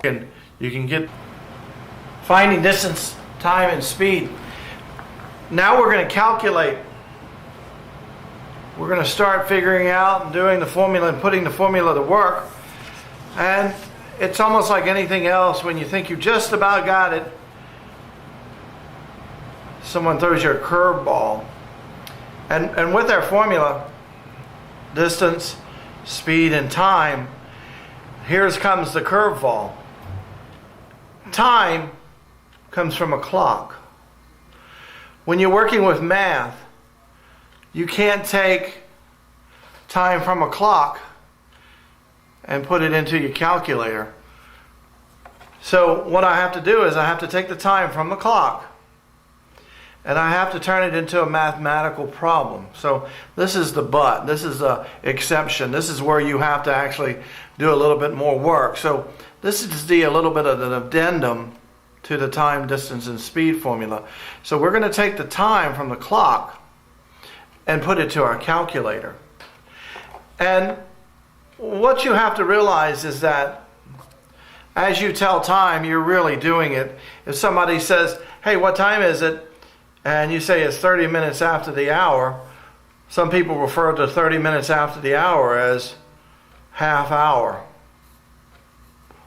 And you can get finding distance, time, and speed. Now we're going to calculate. We're going to start figuring out and doing the formula and putting the formula to work. And it's almost like anything else. When you think you just about got it, someone throws you a curveball. And with our formula, distance, speed, and time, here comes the curveball. Time comes from a clock. When you're working with math, you can't take time from a clock and put it into your calculator. So what I have to do is I have to take the time from the clock and I have to turn it into a mathematical problem. So this is the but. This is the exception. This is where you have to actually do a little bit more work. So this is a little bit of an addendum to the time, distance, and speed formula. So we're going to take the time from the clock and put it to our calculator. And what you have to realize is that as you tell time, you're really doing it. If somebody says, hey, what time is it? And you say it's 30 minutes after the hour, some people refer to 30 minutes after the hour as half hour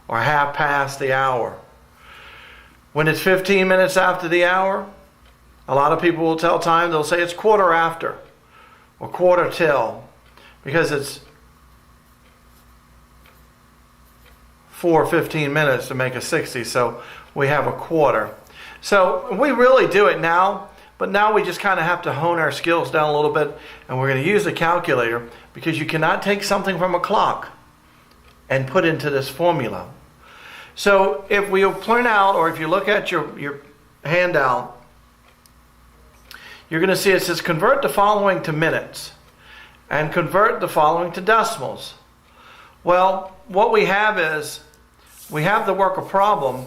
or half past the hour. When it's 15 minutes after the hour, a lot of people will tell time, they'll say it's quarter after or quarter till, because it's 15 minutes to make a 60, so we have a quarter. So we really do it now, but now we just kind of have to hone our skills down a little bit, and we're going to use a calculator, because you cannot take something from a clock and put into this formula. So if we print out, or if you look at your handout, you're going to see it says convert the following to minutes and convert the following to decimals. Well, what we have is we have to work a problem,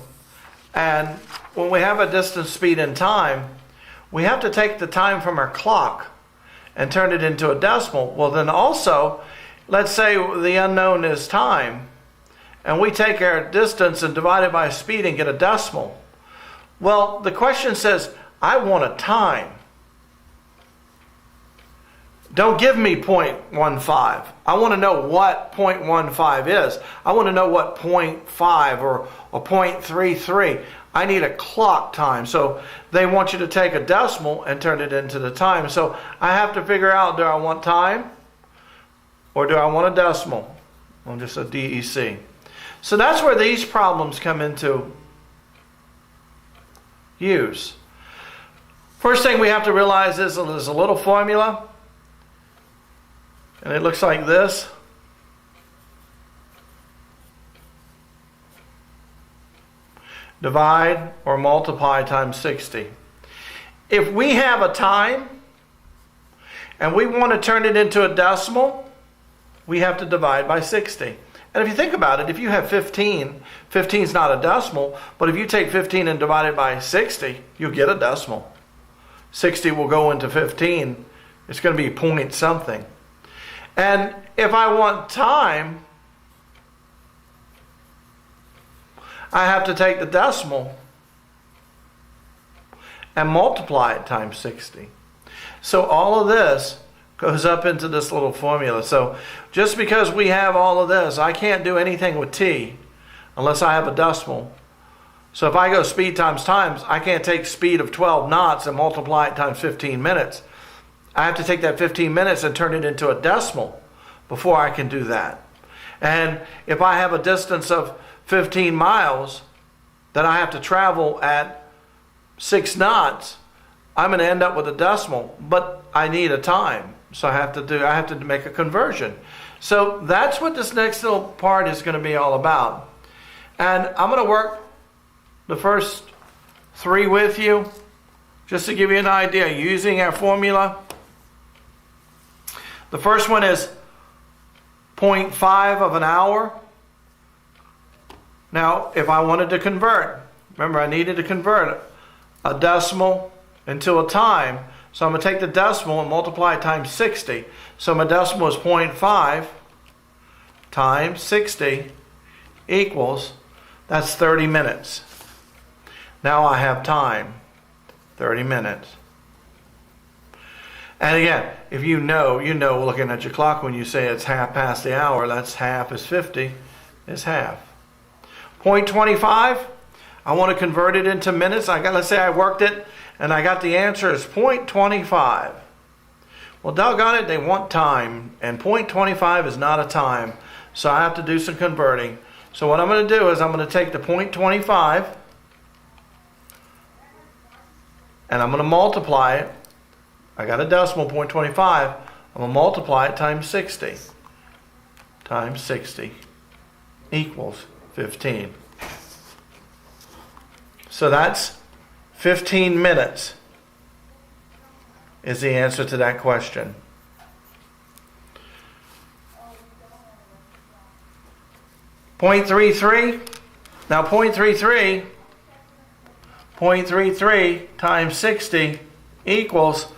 and when we have a distance, speed, and time, we have to take the time from our clock and turn it into a decimal. Well, then also, let's say the unknown is time, and we take our distance and divide it by speed and get a decimal. Well, the question says, I want a time. Don't give me 0.15. I want to know what 0.15 is. I want to know what 0.5 or 0.33. I need a clock time. So they want you to take a decimal and turn it into the time. So I have to figure out, do I want time or do I want a decimal? Well, just a DEC. So that's where these problems come into use. First thing we have to realize is there's a little formula, and it looks like this. Divide or multiply times 60. If we have a time and we want to turn it into a decimal, we have to divide by 60. And if you think about it, if you have 15, 15 is not a decimal, but if you take 15 and divide it by 60, you'll get a decimal. 60 will go into 15. It's going to be point something. And if I want time, I have to take the decimal and multiply it times 60. So all of this goes up into this little formula. So just because we have all of this, I can't do anything with t unless I have a decimal. So if I go speed times times, I can't take speed of 12 knots and multiply it times 15 minutes. I have to take that 15 minutes and turn it into a decimal before I can do that. And if I have a distance of 15 miles that I have to travel at 6 knots, I'm going to end up with a decimal, but I need a time. So I have to make a conversion. So that's what this next little part is going to be all about. And I'm going to work the first 3 with you, just to give you an idea, using our formula. The first one is 0.5 of an hour. Now, if I wanted to convert, remember I needed to convert a decimal into a time. So I'm going to take the decimal and multiply it times 60. So my decimal is 0.5 times 60 equals That's 30 minutes. Now I have time, 30 minutes. And again, if you know looking at your clock when you say it's half past the hour, that's half is 50, is half. 0.25, I want to convert it into minutes. Let's say I worked it and I got the answer as 0.25. Well, doggone it, they want time, and 0.25 is not a time, so I have to do some converting. So what I'm going to do is I'm going to take the 0.25 and I'm going to multiply it. I got a decimal, 0.25. I'm going to multiply it times 60. Times 60 equals 15. So that's 15 minutes is the answer to that question. .33. Now 0.33 times 60 equals,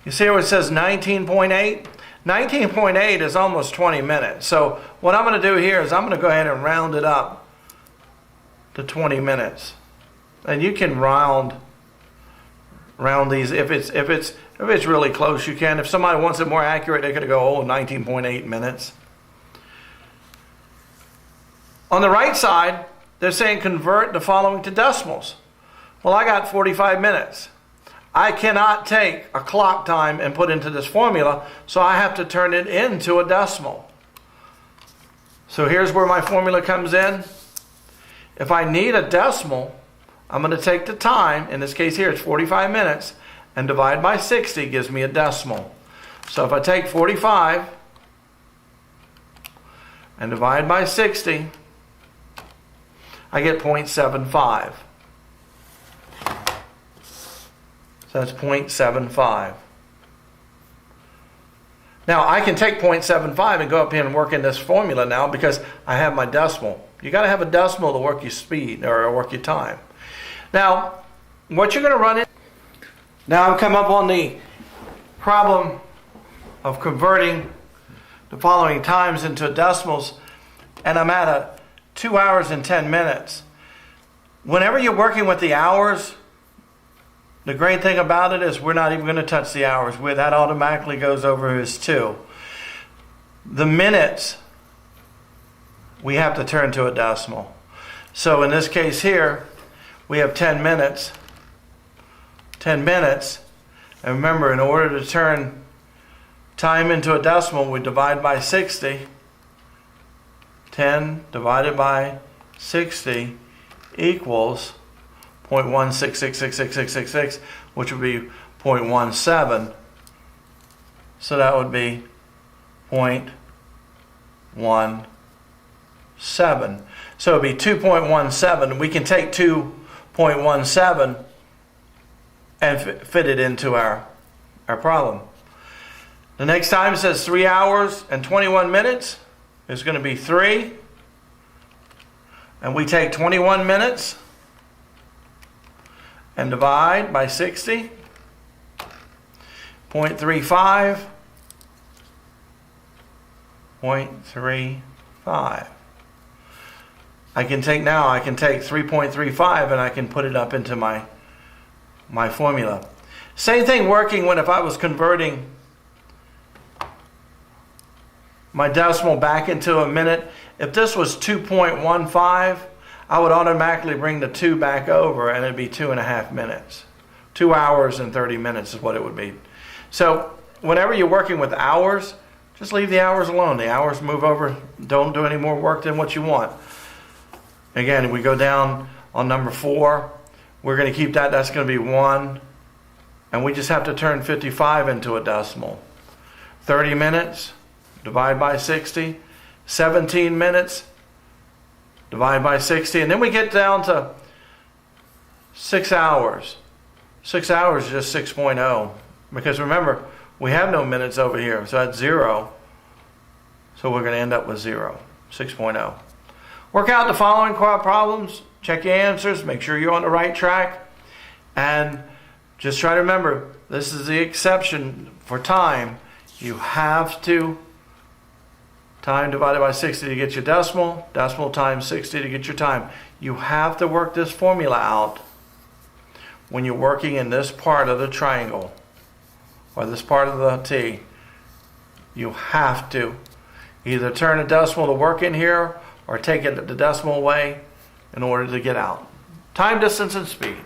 you see where it says 19.8? 19.8 is almost 20 minutes. So what I'm going to do here is I'm going to go ahead and round it up to 20 minutes. And you can round these if it's really close, you can. If somebody wants it more accurate, they could go 19.8 minutes. On the right side, they're saying convert the following to decimals. Well, I got 45 minutes. I cannot take a clock time and put into this formula, so I have to turn it into a decimal. So here's where my formula comes in. If I need a decimal, I'm going to take the time, in this case here it's 45 minutes, and divide by 60 gives me a decimal. So if I take 45 and divide by 60, I get 0.75. So that's 0.75. Now I can take 0.75 and go up here and work in this formula now because I have my decimal. You got to have a decimal to work your speed or work your time. Now, what you're going to run in, now I've come up on the problem of converting the following times into decimals, and I'm at 2 hours and 10 minutes. Whenever you're working with the hours, the great thing about it is we're not even going to touch the hours. That automatically goes over as 2. The minutes, we have to turn to a decimal. So in this case here, we have 10 minutes. 10 minutes. And remember, in order to turn time into a decimal, we divide by 60. 10 divided by 60 equals 0.1666666, which would be 0.17. So that would be 0.17. So it would be 2.17. We can take 2.17 and fit it into our problem. The next time says 3 hours and 21 minutes. It's going to be 3. And we take 21 minutes and divide by 60. 0.35. 0.35. I can take 3.35 and I can put it up into my formula. Same thing working when if I was converting my decimal back into a minute. If this was 2.15, I would automatically bring the 2 back over and it'd be 2.5 minutes. 2 hours and 30 minutes is what it would be. So whenever you're working with hours, just leave the hours alone. The hours move over. Don't do any more work than what you want. Again, we go down on number 4. We're going to keep that. That's going to be 1. And we just have to turn 55 into a decimal. 30 minutes, divide by 60. 17 minutes, divide by 60. And then we get down to 6 hours. 6 hours is just 6.0. Because remember, we have no minutes over here. So that's 0. So we're going to end up with 0. 6.0. Work out the following problems. Check your answers. Make sure you're on the right track. And just try to remember, this is the exception for time. You have to time divided by 60 to get your decimal. Decimal times 60 to get your time. You have to work this formula out when you're working in this part of the triangle or this part of the T. You have to either turn a decimal to work in here or take it the decimal away in order to get out. Time, distance, and speed.